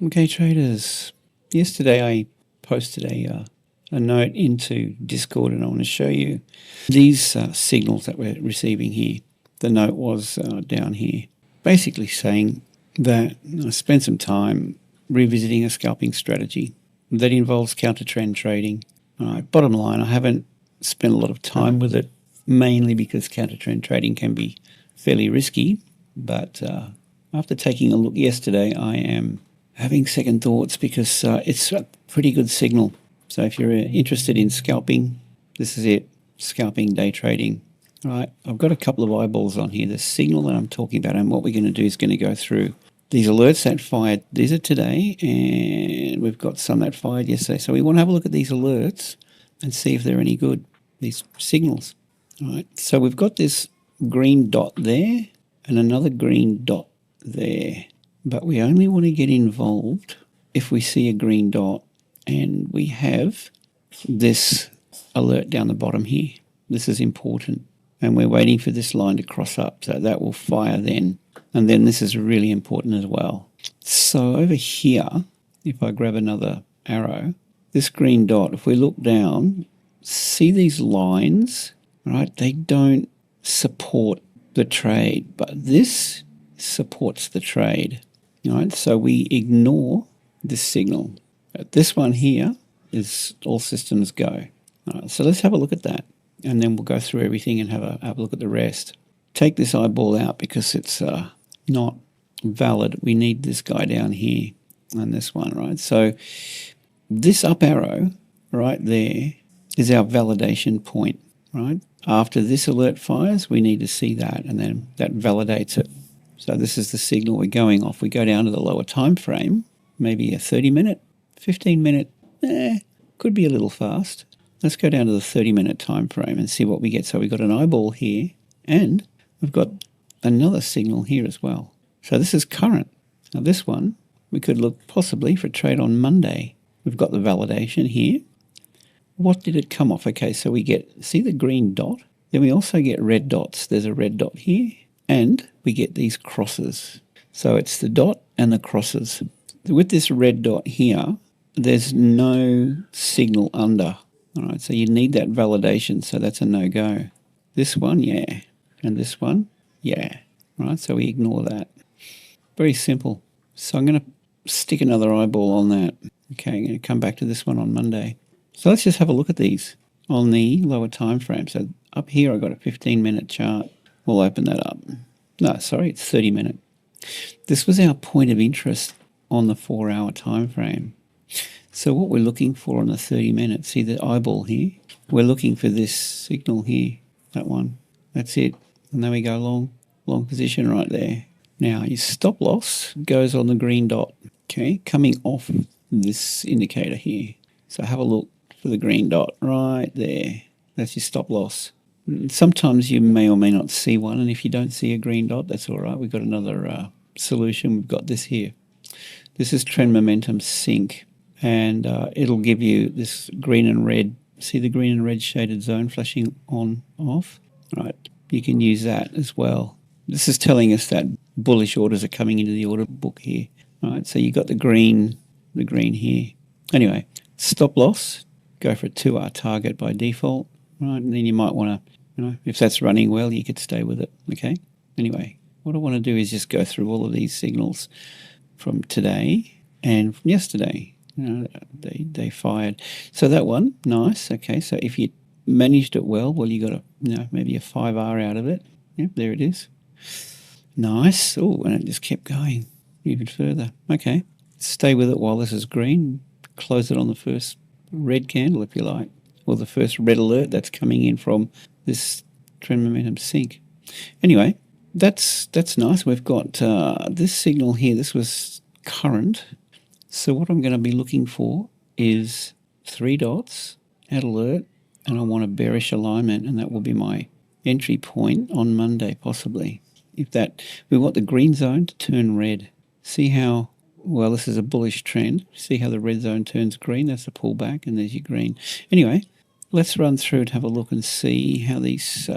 Okay, traders. Yesterday I posted a note into Discord, and I want to show you these signals that we're receiving here. The note was down here, basically saying that I spent some time revisiting a scalping strategy that involves counter trend trading. All right, bottom line, I haven't spent a lot of time with it, mainly because counter trend trading can be fairly risky. But after taking a look yesterday, I am having second thoughts because it's a pretty good signal. So if you're interested in scalping, this is it, scalping day trading. All right, I've got a couple of eyeballs on here. The signal that I'm talking about, and what we're going to do is going to go through these alerts that fired. These are today, and we've got some that fired yesterday. So we want to have a look at these alerts and see if they're any good, these signals. All right, so we've got this green dot there and another green dot there. But we only want to get involved if we see a green dot and we have this alert down the bottom here. This is important. And we're waiting for this line to cross up. So that will fire then. And then this is really important as well. So over here, if I grab another arrow, this green dot, if we look down, see these lines, right? They don't support the trade, but this supports the trade. All right, so we ignore this signal. But this one here is all systems go. All right, so let's have a look at that, and then we'll go through everything and have a look at the rest. Take this eyeball out because it's not valid. We need this guy down here and this one, right? So this up arrow right there is our validation point, right? After this alert fires, we need to see that, and then that validates it. So this is the signal we're going off. We go down to the lower time frame, maybe a 30-minute, 15-minute, could be a little fast. Let's go down to the 30-minute time frame and see what we get. So we've got an eyeball here, and we've got another signal here as well. So this is current. Now this one, we could look possibly for a trade on Monday. We've got the validation here. What did it come off? Okay, so we get, see the green dot? Then we also get red dots. There's a red dot here, and we get these crosses. So it's the dot and the crosses. With this red dot here, there's no signal under. All right, so you need that validation, so that's a no-go. This one, yeah. And this one, yeah. All right, so we ignore that. Very simple. So I'm going to stick another eyeball on that. Okay, I'm going to come back to this one on Monday. So let's just have a look at these on the lower time frame. So up here I've got a 15-minute chart. We'll open that up. No, sorry, it's 30-minute. This was our point of interest on the 4-hour time frame. So what we're looking for on the 30 minutes, see the eyeball here? We're looking for this signal here, that one. That's it. And then we go long position right there. Now your stop loss goes on the green dot, okay, coming off this indicator here. So have a look for the green dot right there. That's your stop loss. Sometimes you may or may not see one, and if you don't see a green dot, that's all right. We've got another solution. We've got this here. This is trend momentum sync, and it'll give you this green and red. See the green and red shaded zone flashing on, off? All right, you can use that as well. This is telling us that bullish orders are coming into the order book here. All right, so you got the green here. Anyway, stop loss, go for a 2-hour target by default. Right, and then you might want to, if that's running well, you could stay with it, okay? Anyway, what I want to do is just go through all of these signals from today and from yesterday. They fired. So that one, nice, okay. So if you managed it well, you got maybe a 5R out of it. Yep, there it is. Nice. Oh, and it just kept going even further. Okay, stay with it while this is green. Close it on the first red candle, if you like. Or the first red alert that's coming in from this trend momentum sync. Anyway, that's nice. We've got this signal here. This was current. So what I'm going to be looking for is 3 dots at alert, and I want a bearish alignment, and that will be my entry point on Monday, possibly. We want the green zone to turn red. See how, well, this is a bullish trend. See how the red zone turns green? That's a pullback, and there's your green. Anyway, let's run through and have a look and see how these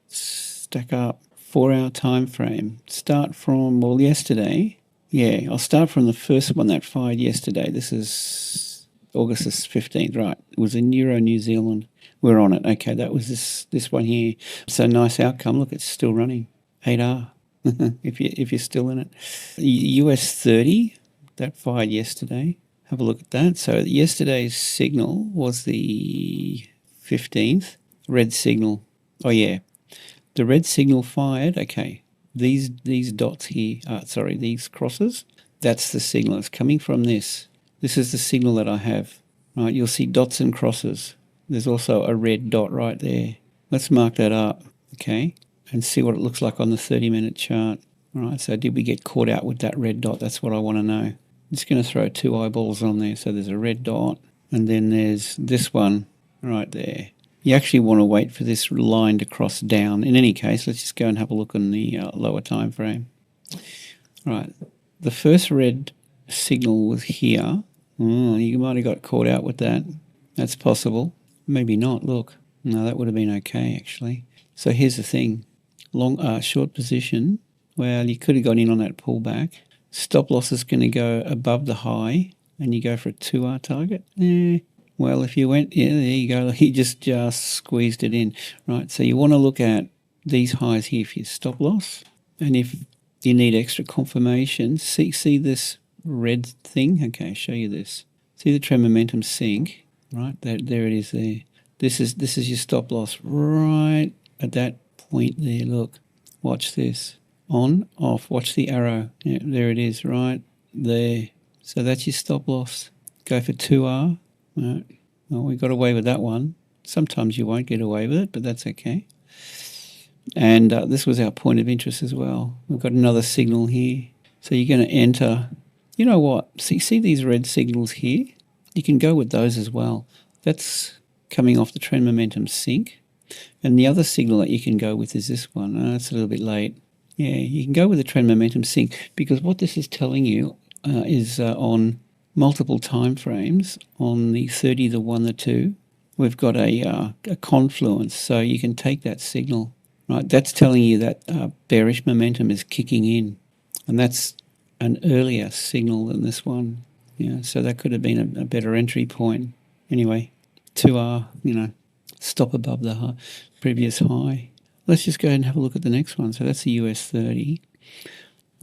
stack up. 4-hour time frame. Start from, yesterday, Yeah, I'll start from the first one that fired yesterday. This is August the 15th, right? It was in Euro New Zealand. We're on it. Okay, that was this one here. So nice outcome. Look, it's still running. 8R. if you're still in it. US 30 that fired yesterday. Have a look at that. So yesterday's signal was the 15th. Red signal. Oh yeah, the red signal fired. Okay, these dots here. Sorry, these crosses. That's the signal. It's coming from this. This is the signal that I have. Right, you'll see dots and crosses. There's also a red dot right there. Let's mark that up. Okay, and see what it looks like on the 30-minute chart. All right, so did we get caught out with that red dot? That's what I want to know. I'm just going to throw two eyeballs on there. So there's a red dot, and then there's this one right there. You actually want to wait for this line to cross down. In any case, let's just go and have a look on the lower time frame. All right, the first red signal was here. Oh, you might have got caught out with that. That's possible. Maybe not. Look, no, that would have been okay actually. So here's the thing: short position. Well, you could have got in on that pullback. Stop loss is going to go above the high, and you go for a 2R target. Well, if you went, yeah, there you go. You just squeezed it in, right? So you want to look at these highs here for your stop loss, and if you need extra confirmation, see this red thing. Okay, I'll show you this. See the trend momentum sink, right? There it is. There. This is your stop loss right at that point there. Look, watch this. On, off. Watch the arrow. Yeah, there it is, right there. So that's your stop loss. Go for 2R. Right. Well, we got away with that one. Sometimes you won't get away with it, but that's okay. And this was our point of interest as well. We've got another signal here. So you're going to enter. You know what? See these red signals here? You can go with those as well. That's coming off the trend momentum sink. And the other signal that you can go with is this one. It's a little bit late. Yeah, you can go with the trend momentum sink because what this is telling you is on multiple time frames, on the 30, the 1, the 2, we've got a confluence. So you can take that signal, right? That's telling you that bearish momentum is kicking in, and that's an earlier signal than this one. Yeah, so that could have been a better entry point. Anyway, 2R, stop above the previous high. Let's just go ahead and have a look at the next one. So that's the US 30.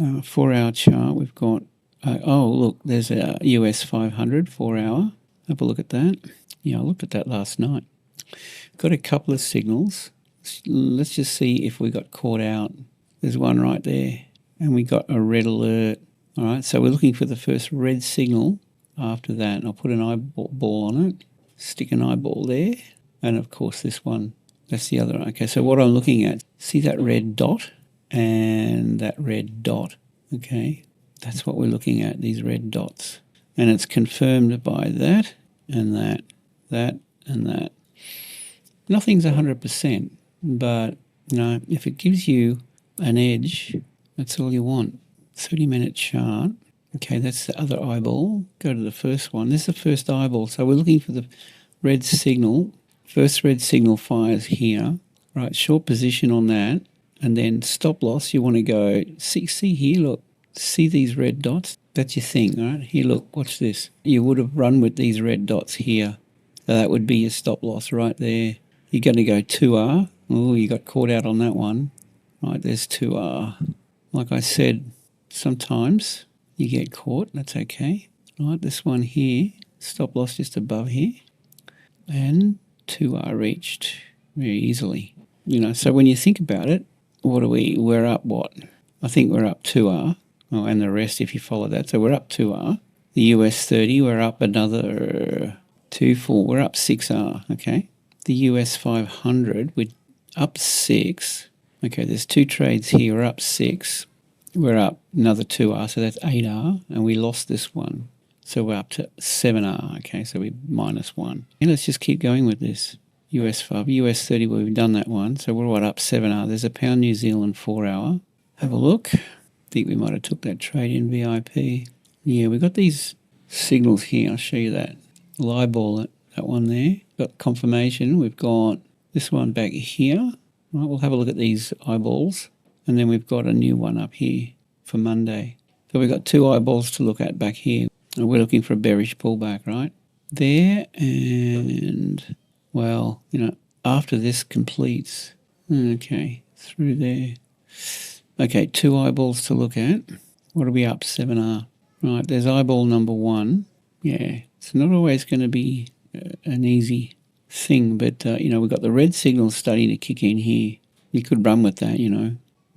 4-hour chart, we've got, look, there's a US 500 4-hour. Have a look at that. Yeah, I looked at that last night. Got a couple of signals. Let's just see if we got caught out. There's one right there, and we got a red alert. All right, so we're looking for the first red signal after that. I'll put an eyeball on it, stick an eyeball there, and of course this one. That's the other one. Okay, so what I'm looking at, see that red dot and that red dot, okay? That's what we're looking at, these red dots. And it's confirmed by that and that, and that. Nothing's 100%, but, if it gives you an edge, that's all you want. 30-minute chart. Okay, that's the other eyeball. Go to the first one. This is the first eyeball. So we're looking for the red signal. First red signal fires here, right? Short position on that, and then stop loss. You want to go. See here. Look, see these red dots. That's your thing, right? Here, look. Watch this. You would have run with these red dots here. So that would be your stop loss right there. You're going to go 2R. Oh, you got caught out on that one. Right, there's 2R. Like I said, sometimes you get caught. That's okay. Right, this one here. Stop loss just above here, and 2R reached very easily. So when you think about it, we're up what? I think we're up 2R, and the rest if you follow that. So we're up 2R. The US 30, we're up another 2-4. We're up 6R, okay? The US 500, we're up 6. Okay, there's two trades here. We're up 6. We're up another 2R, so that's 8R, and we lost this one. So we're up to 7R, okay, so we minus 1. And let's just keep going with this. US 5, US 30, well, we've done that one. So we're what, up 7R. There's a pound New Zealand 4-hour. Have a look. I think we might have took that trade in VIP. Yeah, we've got these signals here. I'll show you that. We'll eyeball it, that one there. Got confirmation. We've got this one back here. Right, we'll have a look at these eyeballs. And then we've got a new one up here for Monday. So we've got two eyeballs to look at back here. And we're looking for a bearish pullback, right? There and, well, after this completes, okay, through there. Okay, two eyeballs to look at. What are we up? 7R. Right, there's eyeball number 1. Yeah, it's not always going to be an easy thing, but, we've got the red signal starting to kick in here. You could run with that,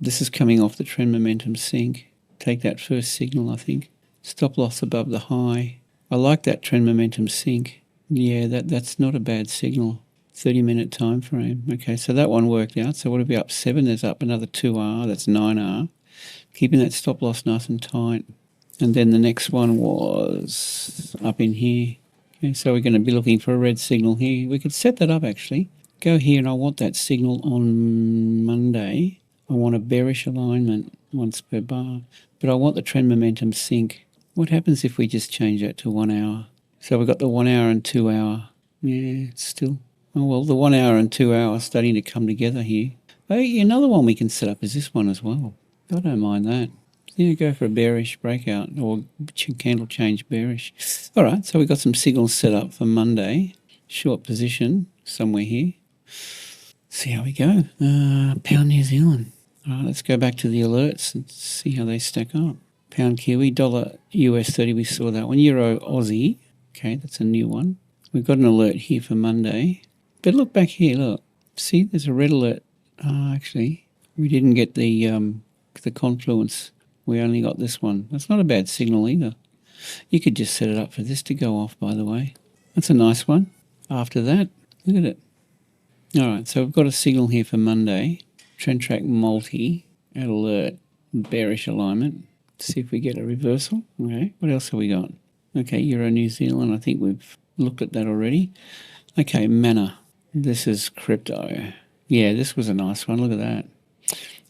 This is coming off the trend momentum sink. Take that first signal, I think. Stop loss above the high. I like that trend momentum sink. Yeah, that's not a bad signal. 30-minute time frame. Okay, so that one worked out. So what are we up? 7. There's up another 2R. That's 9R. Keeping that stop loss nice and tight. And then the next one was up in here. Okay, so we're going to be looking for a red signal here. We could set that up actually. Go here, and I want that signal on Monday. I want a bearish alignment once per bar. But I want the trend momentum sink. What happens if we just change that to 1 hour? So we've got the 1 hour and 2 hour. Yeah, it's still... Oh, well, the 1 hour and 2 hour are starting to come together here. Hey, another one we can set up is this one as well. I don't mind that. Yeah, go for a bearish breakout or candle change bearish. All right, so we've got some signals set up for Monday. Short position somewhere here. See how we go. Pound New Zealand. All right, let's go back to the alerts and see how they stack up. Pound Kiwi, dollar US 30, we saw that one. Euro Aussie. Okay, that's a new one. We've got an alert here for Monday. But look back here, look. See, there's a red alert. Actually, we didn't get the confluence. We only got this one. That's not a bad signal either. You could just set it up for this to go off, by the way. That's a nice one. After that, look at it. All right, so we've got a signal here for Monday. Trend track multi at alert, bearish alignment. See if we get a reversal. Okay, what else have we got? Okay, Euro New Zealand. I think we've looked at that already. Okay, Mana. This is crypto. Yeah, this was a nice one. Look at that.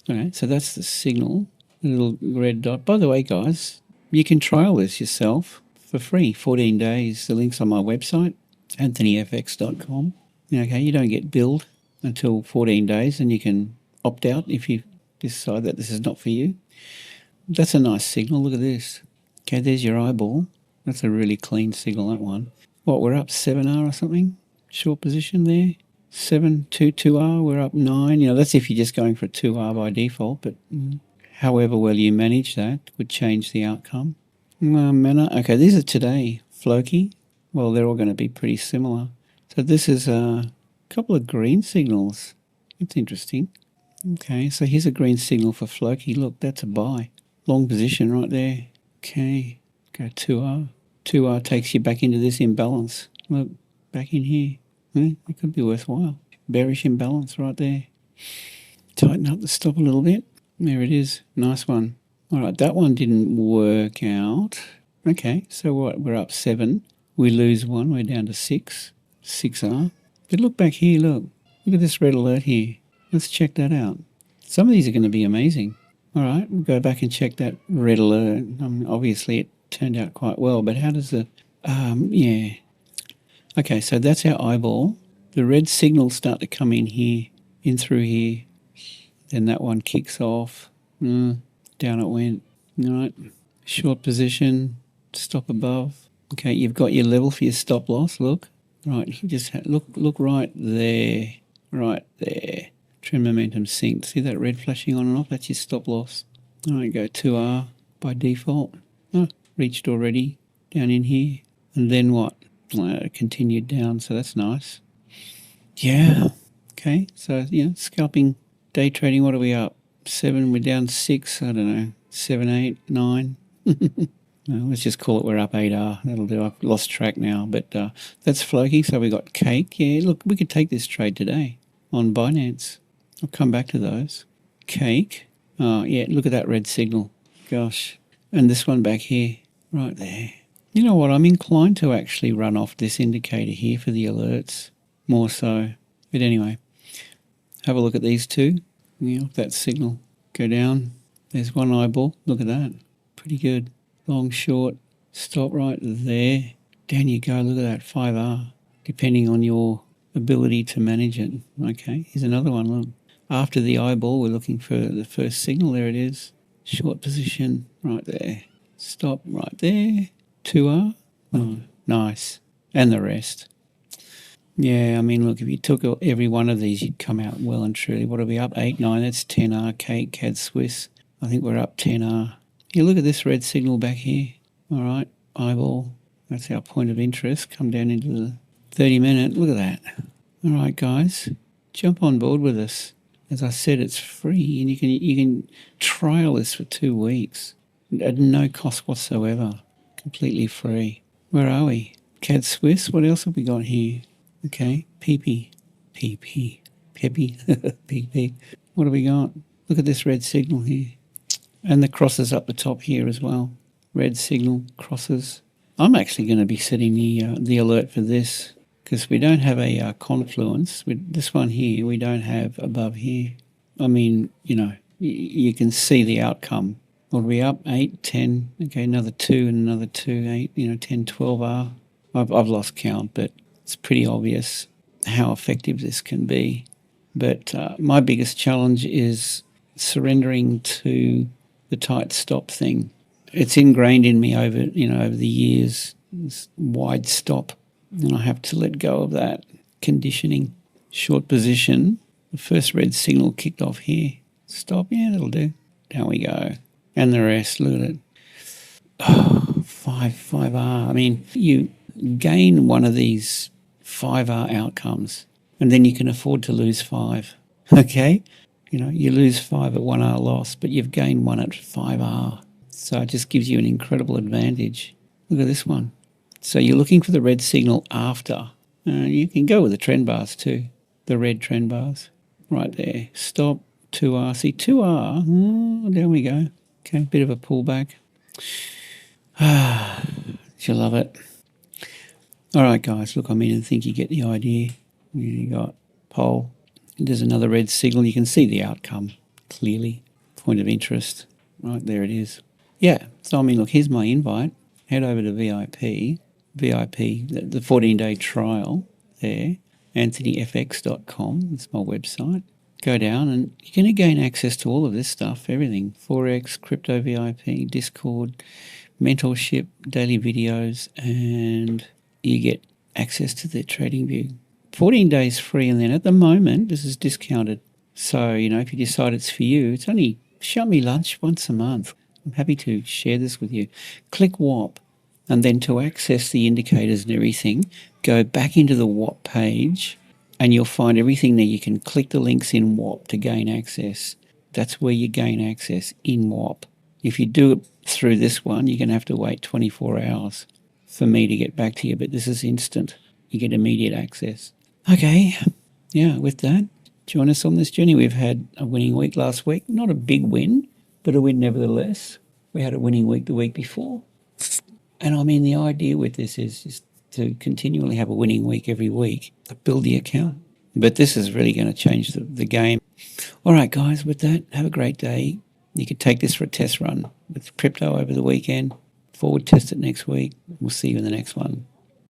Okay, so that's the signal. The little red dot. By the way, guys, you can trial this yourself for free. 14 days. The link's on my website, anthonyfx.com. Okay, you don't get billed until 14 days, and you can opt out if you decide that this is not for you. That's a nice signal. Look at this. Okay, there's your eyeball. That's a really clean signal, that one. What, we're up 7R or something? Short position there. 7, 2R, we're up 9. That's if you're just going for a 2R by default, but however well you manage that would change the outcome. Mana. Okay, these are today. Floki. Well, they're all going to be pretty similar. So this is a couple of green signals. It's interesting. Okay, so here's a green signal for Floki. Look, that's a buy. Long position right there. Okay, go 2R. 2R takes you back into this imbalance. Look, back in here. It could be worthwhile. Bearish imbalance right there. Tighten up the stop a little bit. There it is. Nice one. All right, that one didn't work out. Okay, so what? We're up 7. We lose 1. We're down to 6. 6R. But look back here, look. Look at this red alert here. Let's check that out. Some of these are going to be amazing. All right, we'll go back and check that red alert. Obviously, it turned out quite well, but how does the... yeah. Okay, so that's our eyeball. The red signals start to come in here, in through here. Then that one kicks off. Down it went. All right, short position, stop above. Okay, you've got your level for your stop loss. Look, right. Just look right there, right there. Trend momentum sink. See that red flashing on and off? That's your stop loss. All right, go 2R by default. Reached already down in here, and then what? Continued down. So that's nice. Yeah. Okay. So scalping, day trading. What are we up? 7. We're down 6. I don't know. 7, 8, 9. Well, let's just call it we're up 8R. That'll do. I've lost track now, but that's Floki. So we got Cake. Yeah, look, we could take this trade today on Binance. I'll come back to those. Cake. Oh, yeah, look at that red signal. Gosh. And this one back here, right there. You know what? I'm inclined to actually run off this indicator here for the alerts, more so. But anyway, have a look at these two. That signal. Go down. There's one eyeball. Look at that. Pretty good. Long, short, stop right there. Down you go. Look at that, 5R, depending on your ability to manage it. Okay, here's another one. Look, after the eyeball, we're looking for the first signal. There it is. Short position right there. Stop right there. 2R. Oh, nice. And the rest. Yeah, I mean, look, if you took every one of these, you'd come out well and truly. What are we up? 8, 9, that's 10R, CAD Swiss. I think we're up 10R. You look at this red signal back here. All right, eyeball. That's our point of interest. Come down into the 30-minute. Look at that. All right, guys, jump on board with us. As I said, it's free, and you can trial this for 2 weeks at no cost whatsoever. Completely free. Where are we? CAD Swiss. What else have we got here? Okay, PP. Peppy. PP. What have we got? Look at this red signal here. And the crosses up the top here as well. Red signal, crosses. I'm actually going to be setting the alert for this because we don't have a confluence. With this one here, we don't have above here. I mean, you know, you can see the outcome. What are we up? 8, 10. Okay, another 2 and another 2, 8, 10, 12R. I've lost count, but it's pretty obvious how effective this can be. But my biggest challenge is surrendering to the tight stop thing. It's ingrained in me over the years, this wide stop, and I have to let go of that conditioning. Short position, the first red signal kicked off here. Stop, yeah, that'll do. Down we go. And the rest, look at it. Oh, 5R. I mean, you gain one of these 5R outcomes, and then you can afford to lose 5. Okay? You lose 5 at 1R loss, but you've gained 1 at 5R. So it just gives you an incredible advantage. Look at this one. So you're looking for the red signal after. You can go with the trend bars too, the red trend bars. Right there. Stop, 2R. See, 2R. There we go. Okay, bit of a pullback. You love it. All right, guys. Look, I think you get the idea. You got pole. There's another red signal. You can see the outcome clearly. Point of interest. Right, there it is. Yeah, so look, here's my invite. Head over to VIP, the 14-day trial there, anthonyfx.com. That's my website. Go down and you're going to gain access to all of this stuff, everything. Forex, crypto VIP, Discord, mentorship, daily videos, and you get access to the TradingView. 14 days free, and then at the moment, this is discounted. So, if you decide it's for you, it's only show me lunch once a month. I'm happy to share this with you. Click WAP, and then to access the indicators and everything, go back into the WAP page, and you'll find everything there. You can click the links in WAP to gain access. That's where you gain access, in WAP. If you do it through this one, you're going to have to wait 24 hours for me to get back to you, but this is instant. You get immediate access. Okay, yeah, with that, join us on this journey. We've had a winning week last week. Not a big win, but a win nevertheless. We had a winning week the week before. And the idea with this is to continually have a winning week every week, to build the account. But this is really going to change the game. All right, guys, with that, have a great day. You could take this for a test run with crypto over the weekend. Forward test it next week. We'll see you in the next one.